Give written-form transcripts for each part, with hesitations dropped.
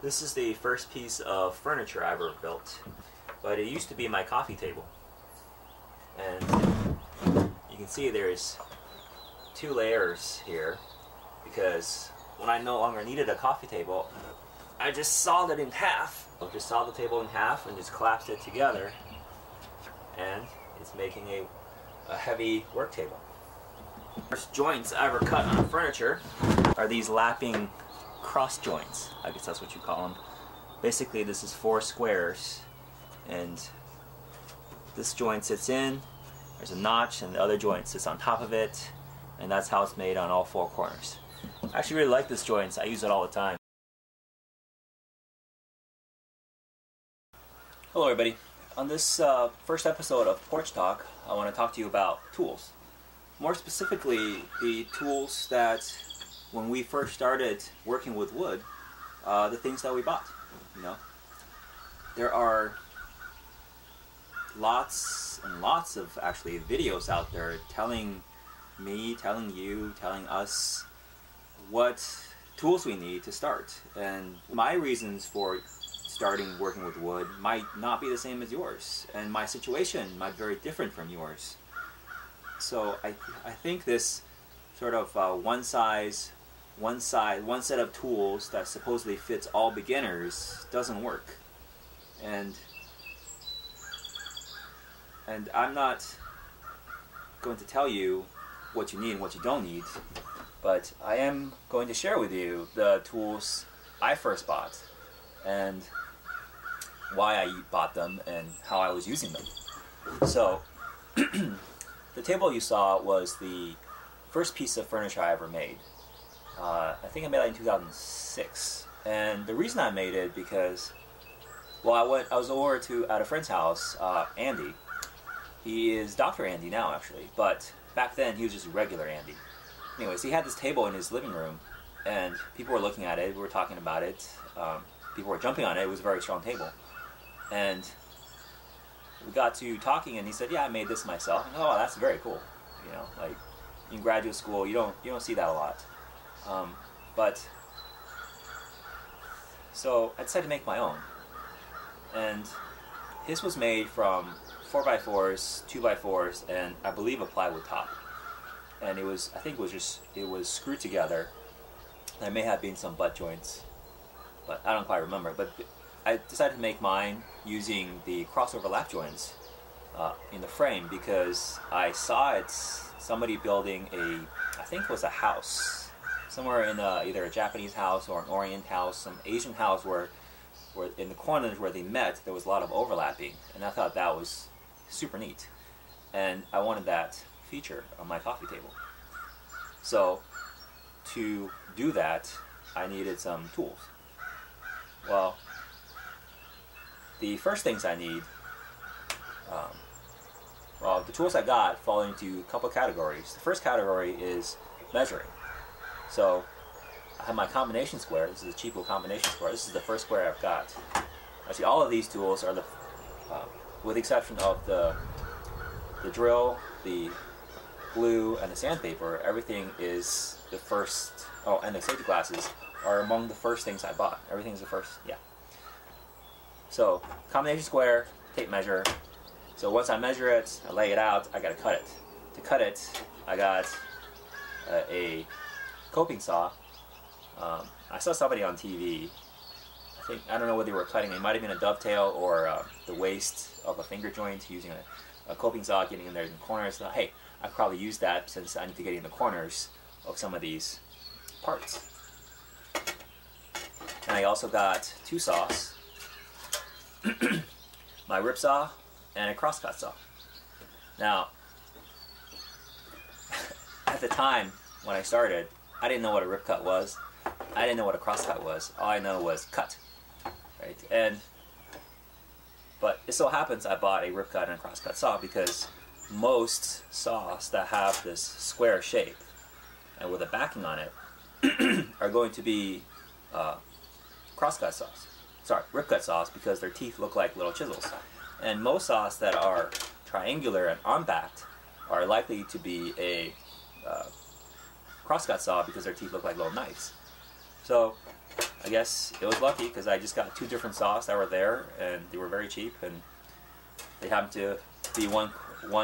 This is the first piece of furniture I ever built, but it used to be my coffee table. And you can see there's two layers here because when I no longer needed a coffee table, I just sawed it in half. I just sawed the table in half and just collapsed it together, and it's making a heavy work table. First joints I ever cut on furniture are these lapping cross joints. I guess that's what you call them. Basically, this is 4 squares, and this joint sits in, there's a notch, and the other joint sits on top of it, and that's how it's made on all 4 corners. I actually really like this joint. I use it all the time. Hello everybody. On this first episode of Porch Talk, I want to talk to you about tools. More specifically, the tools that when we first started working with wood, the things that we bought. You know, there are lots and lots of actually videos out there telling me, telling you, telling us what tools we need to start. And my reasons for starting working with wood might not be the same as yours, and my situation might be very different from yours. So I think this sort of one set of tools that supposedly fits all beginners doesn't work. And I'm not going to tell you what you need and what you don't need, but I am going to share with you the tools I first bought and why I bought them and how I was using them. So the table you saw was the first piece of furniture I ever made. I think I made it in 2006, and the reason I made it because, well, I was over at a friend's house, Andy. He is Dr. Andy now, actually, but back then he was just regular Andy. Anyways, he had this table in his living room, and people were looking at it, we were talking about it, people were jumping on it. It was a very strong table. And we got to talking, and he said, yeah, I made this myself. And, oh, that's very cool. You know, like, in graduate school, you don't see that a lot. But so I decided to make my own, and his was made from 4x4s, 2x4s, and I believe a plywood top. And it was, I think it was screwed together. There may have been some butt joints, but I don't quite remember. But I decided to make mine using the crossover lap joints in the frame because I saw somebody building I think it was a house somewhere in either a Japanese house or an Orient house, some Asian house where in the corners where they met there was a lot of overlapping, and I thought that was super neat, and I wanted that feature on my coffee table. So to do that, I needed some tools. Well, the first things I need, well, the tools I got fall into a couple categories. The first category is measuring. So I have my combination square. This is a cheapo combination square. This is the first square I've got. Actually, all of these tools are with the exception of the drill, the glue, and the sandpaper, everything is the first, oh, and the safety glasses are among the first things I bought. Everything's the first, yeah. So, combination square, tape measure. So once I measure it, I lay it out, I gotta cut it. To cut it, I got a coping saw. I saw somebody on TV, I don't know what they were cutting. It might have been a dovetail or the waist of a finger joint using a coping saw, getting in there in the corners. So, hey, I could probably use that since I need to get in the corners of some of these parts. And I also got 2 saws. My rip saw and a crosscut saw. Now, at the time when I started, I didn't know what a rip cut was. I didn't know what a crosscut was. All I know was cut, right? But it so happens I bought a rip cut and a crosscut saw because most saws that have this square shape and with a backing on it are going to be crosscut saws. Sorry, rip cut saws, because their teeth look like little chisels. And most saws that are triangular and arm-backed are likely to be a crosscut saw because their teeth look like little knives. So I guess it was lucky because I just got two different saws that were there, and they were very cheap, and they happened to be one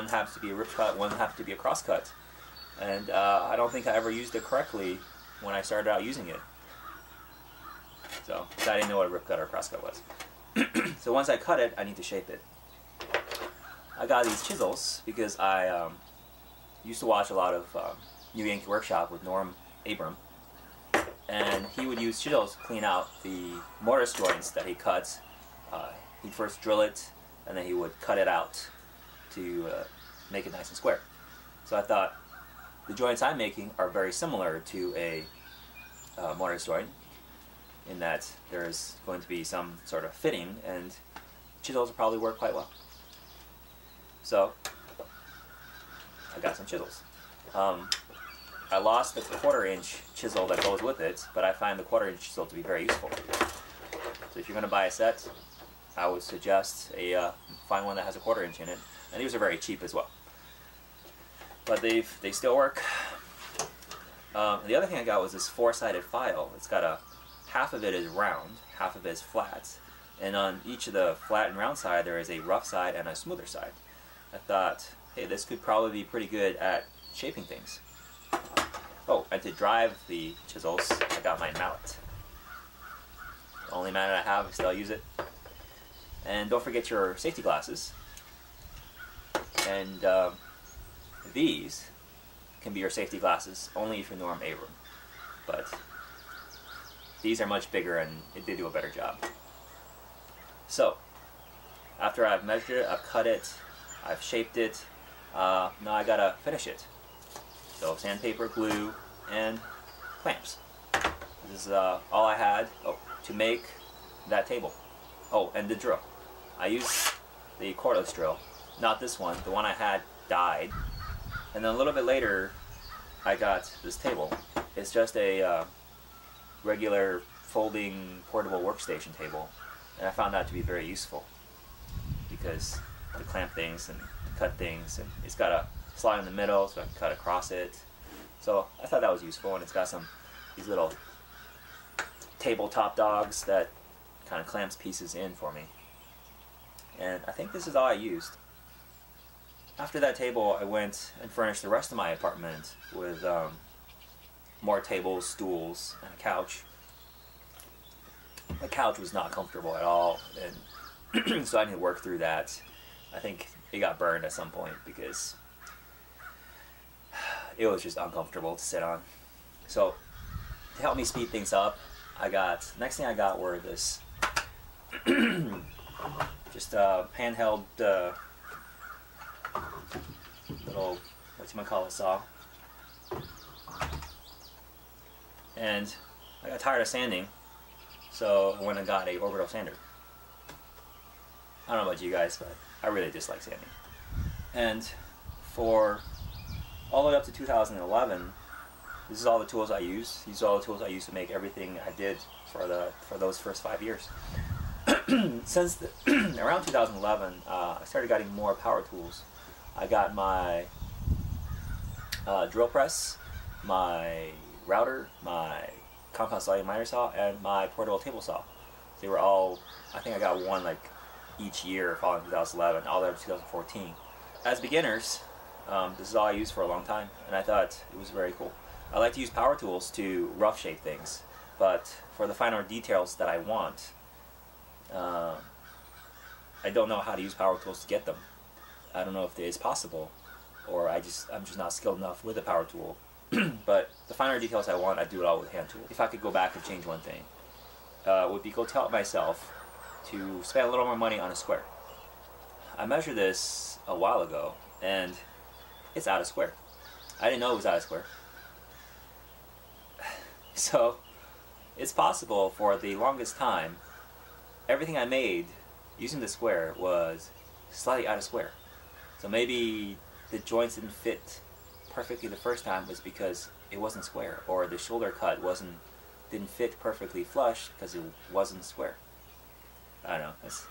happens to be a rip cut, one happens to be a cross cut, and I don't think I ever used it correctly when I started out using it. So I didn't know what a rip cut or a cross cut was. So once I cut it, I need to shape it. I got these chisels because I used to watch a lot of New Yankee Workshop with Norm Abram, and he would use chisels to clean out the mortise joints that he cuts. He'd first drill it, and then he would cut it out to make it nice and square. So I thought the joints I'm making are very similar to a mortise joint, in that there's going to be some sort of fitting, and chisels will probably work quite well. So I got some chisels. I lost the 1/4-inch chisel that goes with it, but I find the 1/4-inch chisel to be very useful. So if you're going to buy a set, I would suggest find one that has a 1/4-inch in it, and these are very cheap as well. But they still work. The other thing I got was this 4-sided file. It's got half of it is round, half of it is flat, and on each of the flat and round side there is a rough side and a smoother side. I thought, hey, this could probably be pretty good at shaping things. Oh, and to drive the chisels, I got my mallet. The only mallet I have, I still use it. And don't forget your safety glasses. And these can be your safety glasses only if you're Norm Abram. But these are much bigger and they do a better job. So, after I've measured it, I've cut it, I've shaped it, now I gotta finish it. So sandpaper, glue, and clamps. This is all I had to make that table. Oh, and the drill. I used the cordless drill, not this one. The one I had died. And then a little bit later, I got this table. It's just a regular folding portable workstation table, and I found that to be very useful because to clamp things and cut things, and it's got a slot in the middle so I can cut across it. So I thought that was useful, and it's got these little tabletop dogs that kind of clamps pieces in for me. And I think this is all I used. After that table, I went and furnished the rest of my apartment with more tables, stools, and a couch. The couch was not comfortable at all, and so I need to work through that. I think it got burned at some point because it was just uncomfortable to sit on. So to help me speed things up, next thing I got were this just handheld little, saw. And I got tired of sanding, so I went and got a orbital sander. I don't know about you guys, but I really dislike sanding. And for all the way up to 2011, this is all the tools I use. These are all the tools I used to make everything I did for those first 5 years. Since around 2011, I started getting more power tools. I got my drill press, my router, my compound sawing miter saw, and my portable table saw. They were all, I think I got one like each year following 2011, all the way up to 2014. As beginners, this is all I used for a long time, and I thought it was very cool. I like to use power tools to rough shape things, but for the finer details that I want, I don't know how to use power tools to get them. I don't know if it is possible, or I'm just not skilled enough with a power tool. But the finer details I want, I do it all with hand tools. If I could go back and change one thing, would be go tell myself to spend a little more money on a square. I measured this a while ago, and it's out of square. I didn't know it was out of square. So it's possible for the longest time, everything I made using the square was slightly out of square. So maybe the joints didn't fit perfectly the first time was because it wasn't square, or the shoulder cut didn't fit perfectly flush because it wasn't square. I don't know. It's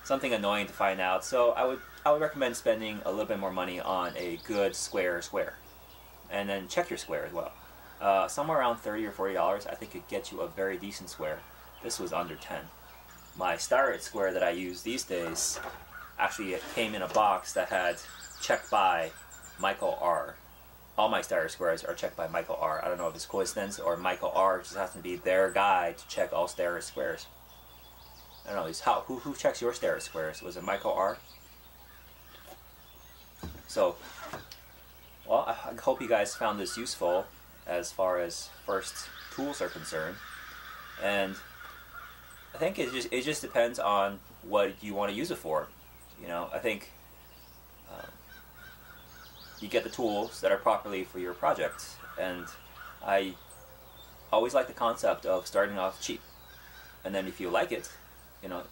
something annoying to find out. So I would recommend spending a little bit more money on a good square, and then check your square as well. somewhere around $30 or $40, I think it gets you a very decent square. This was under 10. My Starrett square that I use these days, actually it came in a box that had checked by Michael R. All my Starrett squares are checked by Michael R. I don't know if it's coincidence or Michael R. just happens to be their guy to check all Starrett squares. I don't know, who checks your Starrett squares? Was it Michael R.? So, well, I hope you guys found this useful as far as first tools are concerned. And I think it just depends on what you want to use it for. You know, I think you get the tools that are properly for your project. And I always like the concept of starting off cheap. And then if you like it, you know,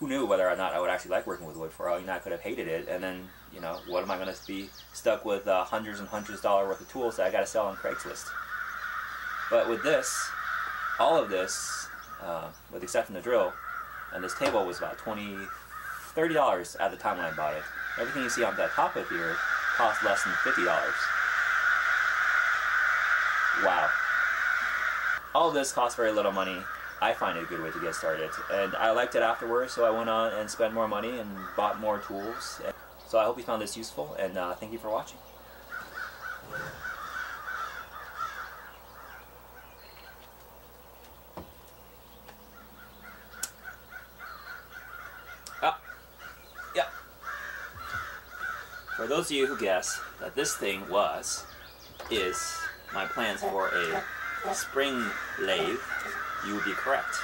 who knew whether or not I would actually like working with wood? For all you know, I could have hated it. And then, you know, what am I going to be stuck with hundreds and hundreds of dollars worth of tools that I got to sell on Craigslist? But with this, all of this, with the exception of the drill, and this table was about $30 at the time when I bought it. Everything you see on the top of here cost less than $50. Wow. All of this costs very little money. I find it a good way to get started. And I liked it afterwards, so I went on and spent more money and bought more tools. So I hope you found this useful, and thank you for watching. For those of you who guess that this thing is my plans for a spring lathe, you would be correct.